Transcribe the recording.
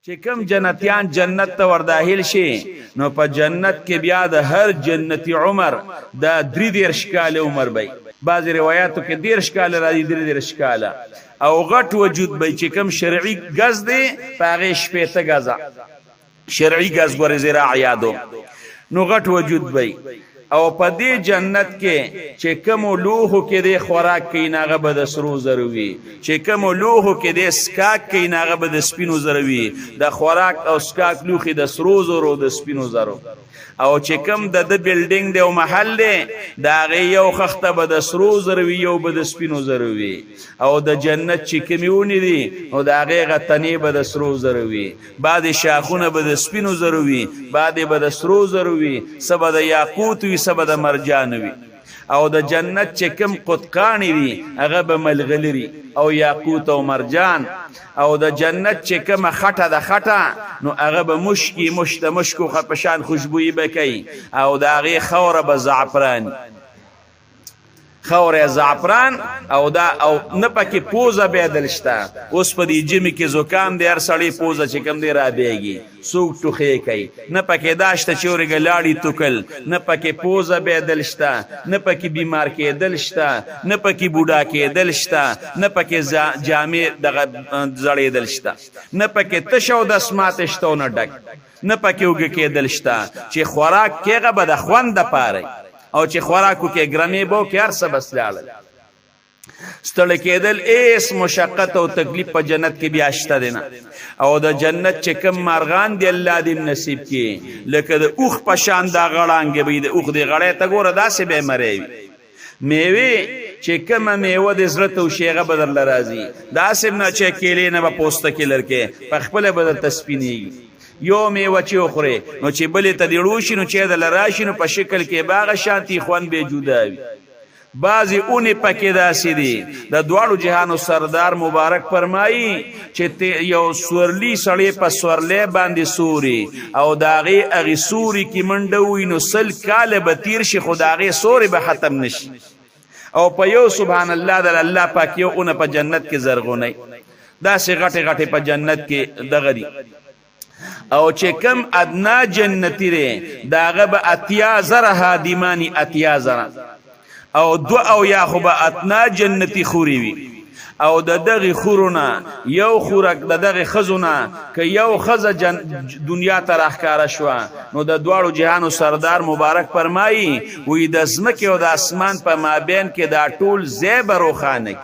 چې کوم جنتیان جنت ته ورداخل شي نو په جنت کې بیا د هر جنتی عمر د 33 کاله عمر وي. بعض روایتو کې 13 کاله راځي 33 کاله او غټ وجود وي چې کوم شرعي غز دی پاغه شپته غزا شرعي غز ور زراع یادو نو غټ وجود وي. او په دې جنت کې چې کوم لوحو کې د خوراک کې ناغه به د سرو زروي چې کوم لوحو کې د سکاک کې ناغه به د سپینو زروي د خوراک او سکاک لوخي د سرو زرو د سپینو زرو او چې کوم د بلډینګ دی او محل دی دا غي یو خخته به د سرو زروي یو به د سپینو زروي او د جنت چې کمیونی دي او دا غي غتنی به د سرو زروي بعد شاخونه به د سپینو زروي بعد به د سرو زروي سبا د یاقوت وي سبا د مرجان وي او د جنت چې کوم قطقانی دي هغه به ملغلري او یاقوت او مرجان او د جنت چې کوم خټه د خټه نو هغه به مشکی مشکو خپشان خوشبوئی بکی او د هغه خوره به زعفران خوره زعفران او دا او نه پکې پوزه بدل شته. اوس په دې جمی کې زکام دی هر سړی پوزه چې کوم دی را بیږي سوق ټوخې کوي نه پکې داشته چورې ګلاړي توکل نه پکې پوزه بدل شته نه پکې بیمار کېدل شته نه پکې بوډا کېدل شته نه پکې جامې دغه زړېدل شته نه پکې تشو د اسمات شته نه ډک نه پکې وګ کېدل شته چې خوراک کېغه به د خوند پاره او چې خوراکو کې ګرمې بو کې هر څه بسلاله ستړی کېدل ایس مشقت او تکلیف په جنت کې بیا شته دینه او د جنت چې کوم مارغان دی الله دې نصیب کړي لکه د اوخ په شان دا غړانګې به د اوخ دی غړې ته ګوره داسې به مری میوه چې کومه میوه د زړه تو شیغه بدل راځي داسې نه چې کېلې نه په پوسټ کې لړکې په خپل بدل تسپینی یو میوه چې خوري نو چې بلې ته دیړو شي نو چې د لراشي نو په شکل کې باغ شانتي خوان به جدا وي. بعضی اونې پکې داسې دي د دواړو جهانو سردار مبارک فرمایي چې یو سورلی سړی په سورلې باندې سوري او داغه اغي سوري کې منډوي نو سل کاله به تیر شي خدای سوري به ختم نشي او په یو سبحان الله د الله پاک یو اون په جنت کې زرغونی داسې غټه غټه په جنت کې دغه دي او چې کم ادنا جنتی ری داغه به اتیا زره هادمانی اتیا زره او دو او یا خو به اتنا جنتی خوري وي او د دغه خورونه یو خورک د دغه خزونه ک یو خزه دنیا ته راخاره شو نو د دواړو جهانو سردار مبارک فرمایي وې د زمکه او د اسمان په مابین کې دا ټول زیبر او خانه